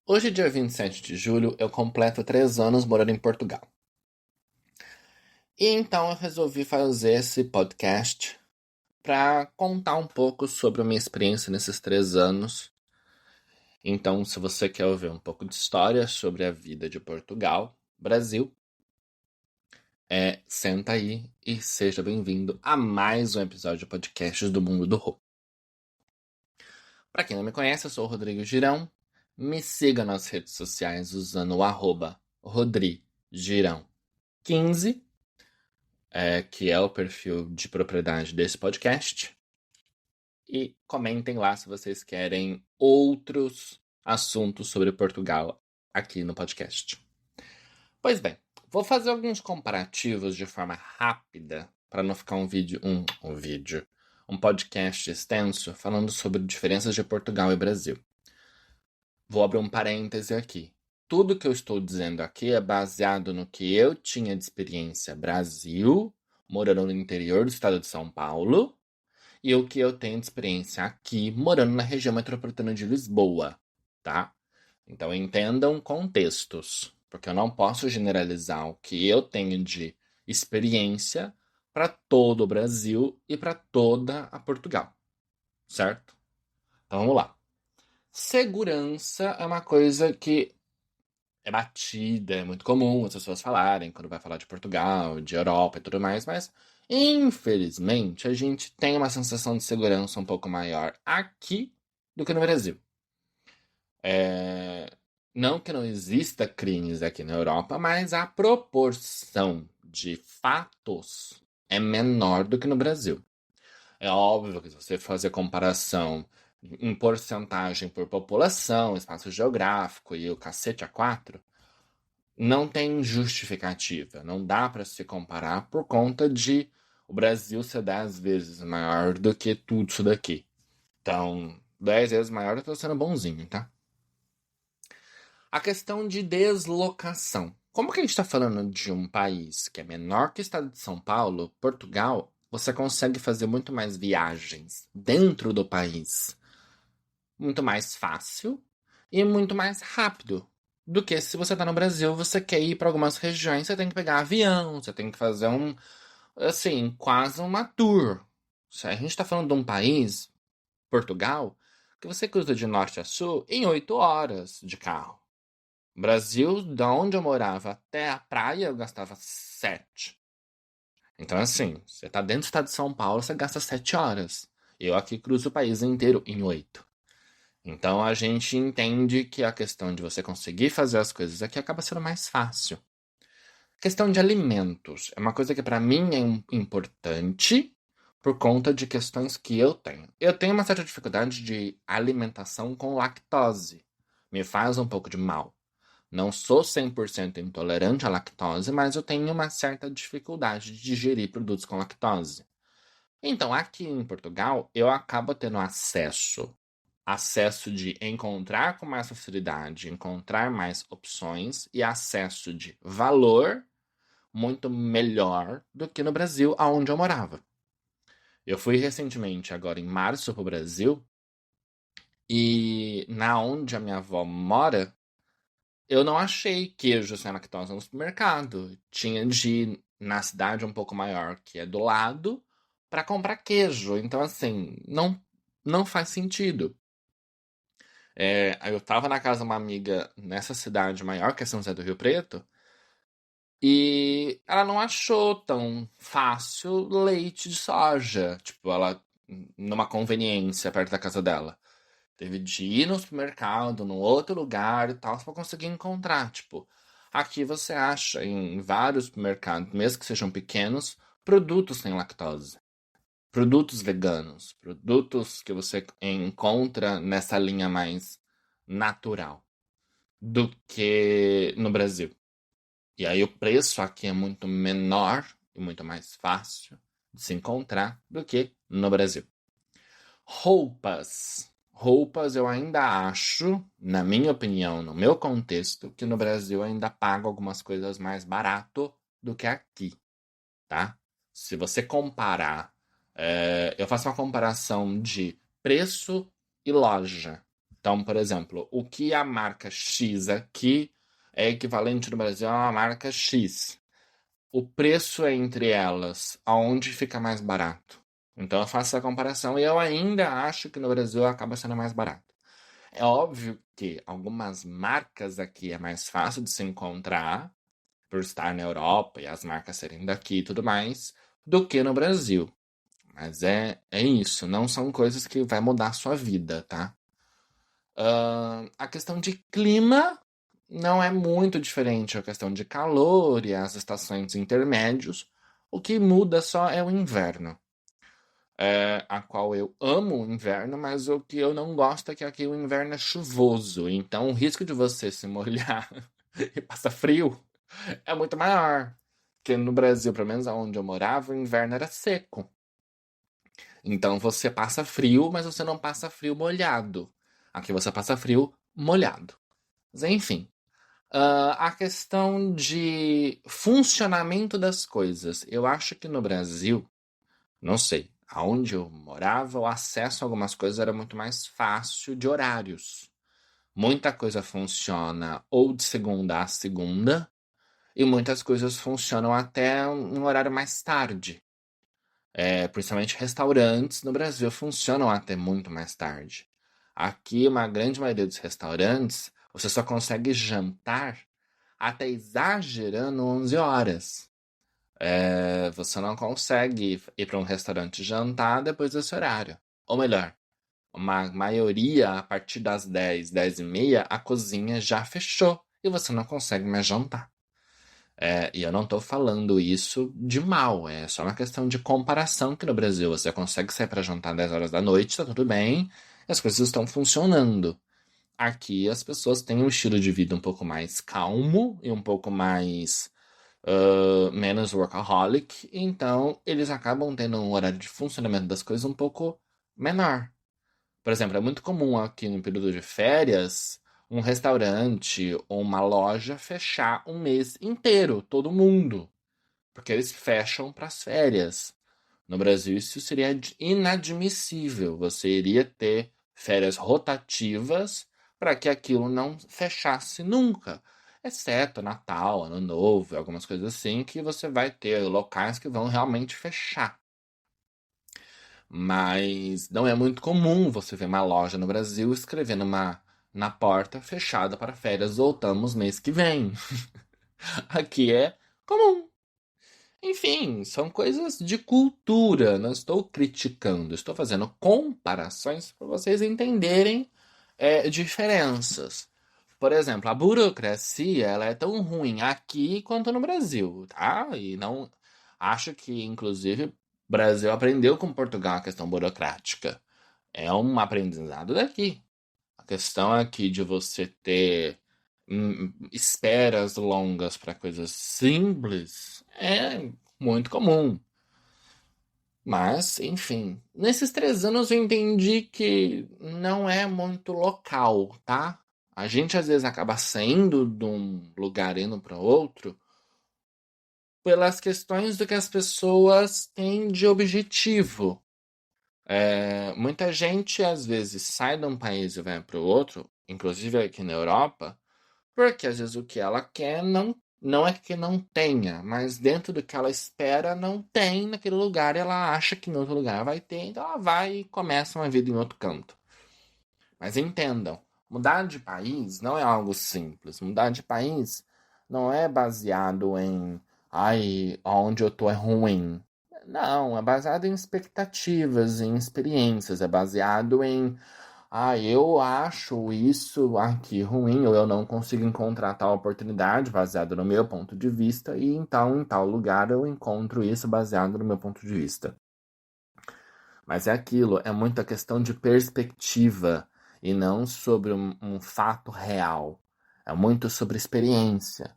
Hoje, dia 27 de julho, eu completo 3 anos morando em Portugal. E então eu resolvi fazer esse podcast para contar um pouco sobre a minha experiência nesses 3 anos. Então, se você quer ouvir um pouco de história sobre a vida de Portugal, Brasil, senta aí e seja bem-vindo a mais um episódio de podcasts do Mundo do Rô. Para quem não me conhece, eu sou o Rodrigo Girão. Me siga nas redes sociais usando o @rodrigirão15, que é o perfil de propriedade desse podcast. E comentem lá se vocês querem outros assuntos sobre Portugal aqui no podcast. Pois bem, vou fazer alguns comparativos de forma rápida para não ficar um podcast extenso falando sobre diferenças de Portugal e Brasil. Vou abrir um parêntese aqui. Tudo que eu estou dizendo aqui é baseado no que eu tinha de experiência Brasil, morando no interior do estado de São Paulo, e o que eu tenho de experiência aqui, morando na região metropolitana de Lisboa, tá? Então entendam contextos, porque eu não posso generalizar o que eu tenho de experiência para todo o Brasil e para toda a Portugal, certo? Então vamos lá. Segurança é uma coisa que é batida, é muito comum as pessoas falarem quando vai falar de Portugal, de Europa e tudo mais, mas infelizmente a gente tem uma sensação de segurança um pouco maior aqui do que no Brasil. Não que não exista crimes aqui na Europa, mas a proporção de fatos é menor do que no Brasil. É óbvio que se você fazer comparação em porcentagem por população, espaço geográfico e o cacete a quatro, não tem justificativa. Não dá para se comparar por conta de o Brasil ser 10 vezes maior do que tudo isso daqui. Então, 10 vezes maior eu tô sendo bonzinho, tá? A questão de deslocação. Como que a gente está falando de um país que é menor que o estado de São Paulo, Portugal, você consegue fazer muito mais viagens dentro do país, muito mais fácil e muito mais rápido do que se você está no Brasil, você quer ir para algumas regiões, você tem que pegar avião, você tem que fazer assim, quase uma tour. A gente está falando de um país, Portugal, que você cruza de norte a sul em 8 horas de carro. Brasil, da onde eu morava até a praia, eu gastava 7. Então, assim, você tá dentro do estado de São Paulo, você gasta 7 horas. Eu aqui cruzo o país inteiro em 8. Então, a gente entende que a questão de você conseguir fazer as coisas aqui acaba sendo mais fácil. Questão de alimentos. É uma coisa que para mim é importante por conta de questões que eu tenho. Eu tenho uma certa dificuldade de alimentação com lactose. Me faz um pouco de mal. Não sou 100% intolerante à lactose, mas eu tenho uma certa dificuldade de digerir produtos com lactose. Então, aqui em Portugal, eu acabo tendo acesso de encontrar com mais facilidade, encontrar mais opções e acesso de valor muito melhor do que no Brasil, aonde eu morava. Eu fui recentemente, agora em março, para o Brasil, e na onde a minha avó mora, eu não achei queijo sem lactose no supermercado. Tinha de ir na cidade um pouco maior, que é do lado, para comprar queijo. Então, assim, não faz sentido. Eu tava na casa de uma amiga nessa cidade maior, que é São José do Rio Preto, e ela não achou tão fácil leite de soja. Tipo, ela, numa conveniência perto da casa dela. Teve de ir no supermercado, num outro lugar e tal, pra conseguir encontrar. Tipo, aqui você acha em vários supermercados, mesmo que sejam pequenos, produtos sem lactose. Produtos veganos. Produtos que você encontra nessa linha mais natural do que no Brasil. E aí o preço aqui é muito menor e muito mais fácil de se encontrar do que no Brasil. Roupas. Roupas eu ainda acho, na minha opinião, no meu contexto, que no Brasil eu ainda pago algumas coisas mais barato do que aqui, tá? Se você comparar, eu faço uma comparação de preço e loja. Então, por exemplo, o que a marca X aqui é equivalente no Brasil a uma marca X. O preço é entre elas, aonde fica mais barato. Então eu faço essa comparação e eu ainda acho que no Brasil acaba sendo mais barato. É óbvio que algumas marcas aqui é mais fácil de se encontrar, por estar na Europa e as marcas serem daqui e tudo mais, do que no Brasil. Mas é isso, não são coisas que vai mudar a sua vida, tá? A questão de clima não é muito diferente a questão de calor e as estações intermédios. O que muda só é o inverno, a qual eu amo o inverno, mas o que eu não gosto é que aqui o inverno é chuvoso. Então o risco de você se molhar e passar frio é muito maior. Porque no Brasil, pelo menos onde eu morava, o inverno era seco. Então você passa frio, mas você não passa frio molhado. Aqui você passa frio molhado. Mas enfim, a questão de funcionamento das coisas. Eu acho que no Brasil, não sei, aonde eu morava, o acesso a algumas coisas era muito mais fácil de horários. Muita coisa funciona ou de segunda a segunda, e muitas coisas funcionam até um horário mais tarde. Principalmente restaurantes no Brasil funcionam até muito mais tarde. Aqui, uma grande maioria dos restaurantes, você só consegue jantar até exagerando 11 horas. Você não consegue ir para um restaurante jantar depois desse horário. Ou melhor, uma maioria, a partir das 10, 10 e meia, a cozinha já fechou e você não consegue mais jantar. E eu não estou falando isso de mal, é só uma questão de comparação que no Brasil você consegue sair para jantar 10 horas da noite, tá tudo bem, e as coisas estão funcionando. Aqui as pessoas têm um estilo de vida um pouco mais calmo e um pouco mais menos workaholic, então eles acabam tendo um horário de funcionamento das coisas um pouco menor. Por exemplo, é muito comum aqui no período de férias um restaurante ou uma loja fechar um mês inteiro, todo mundo, porque eles fecham para as férias. No Brasil, isso seria inadmissível. Você iria ter férias rotativas para que aquilo não fechasse nunca. Exceto Natal, Ano Novo, algumas coisas assim, que você vai ter locais que vão realmente fechar. Mas não é muito comum você ver uma loja no Brasil escrevendo na porta fechada para férias, voltamos mês que vem. Aqui é comum. Enfim, são coisas de cultura. Não estou criticando, estou fazendo comparações para vocês entenderem diferenças. Por exemplo, a burocracia ela é tão ruim aqui quanto no Brasil, tá? E não acho que, inclusive, o Brasil aprendeu com Portugal a questão burocrática. É um aprendizado daqui. A questão aqui de você ter esperas longas para coisas simples é muito comum. Mas, enfim, nesses 3 anos eu entendi que não é muito local, tá? A gente às vezes acaba saindo de um lugar indo para outro pelas questões do que as pessoas têm de objetivo. Muita gente às vezes sai de um país e vai para o outro, inclusive aqui na Europa, porque às vezes o que ela quer não é que não tenha, mas dentro do que ela espera não tem naquele lugar, ela acha que em outro lugar vai ter, então ela vai e começa uma vida em outro canto. Mas entendam, mudar de país não é algo simples. Mudar de país não é baseado em, ai, onde eu tô é ruim. Não, é baseado em expectativas, em experiências, é baseado em eu acho isso aqui ruim, ou eu não consigo encontrar tal oportunidade baseado no meu ponto de vista, e então em tal lugar eu encontro isso baseado no meu ponto de vista. Mas é aquilo, é muita questão de perspectiva e não sobre um fato real. É muito sobre experiência.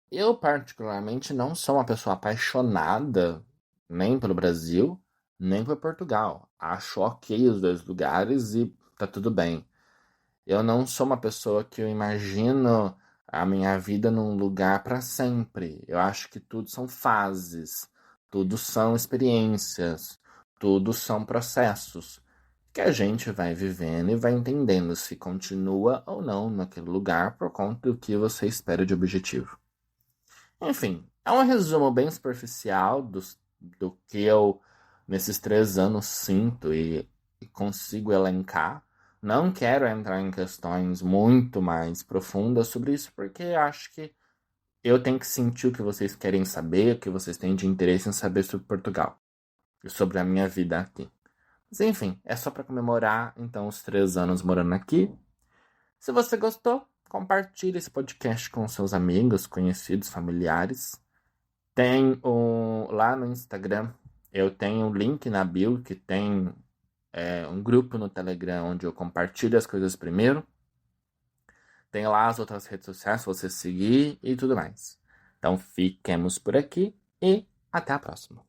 Eu, particularmente, não sou uma pessoa apaixonada nem pelo Brasil, nem por Portugal. Acho ok os dois lugares e tá tudo bem. Eu não sou uma pessoa que eu imagino a minha vida num lugar para sempre. Eu acho que tudo são fases, tudo são experiências, tudo são processos. que a gente vai vivendo e vai entendendo se continua ou não naquele lugar por conta do que você espera de objetivo. Enfim, é um resumo bem superficial do que eu, nesses 3 anos, sinto e consigo elencar. Não quero entrar em questões muito mais profundas sobre isso, porque acho que eu tenho que sentir o que vocês querem saber, o que vocês têm de interesse em saber sobre Portugal e sobre a minha vida aqui. Mas enfim, é só para comemorar, então, os 3 anos morando aqui. Se você gostou, compartilhe esse podcast com seus amigos, conhecidos, familiares. Tem lá no Instagram, eu tenho um link na bio que tem um grupo no Telegram onde eu compartilho as coisas primeiro. Tem lá as outras redes sociais para você seguir e tudo mais. Então fiquemos por aqui e até a próxima.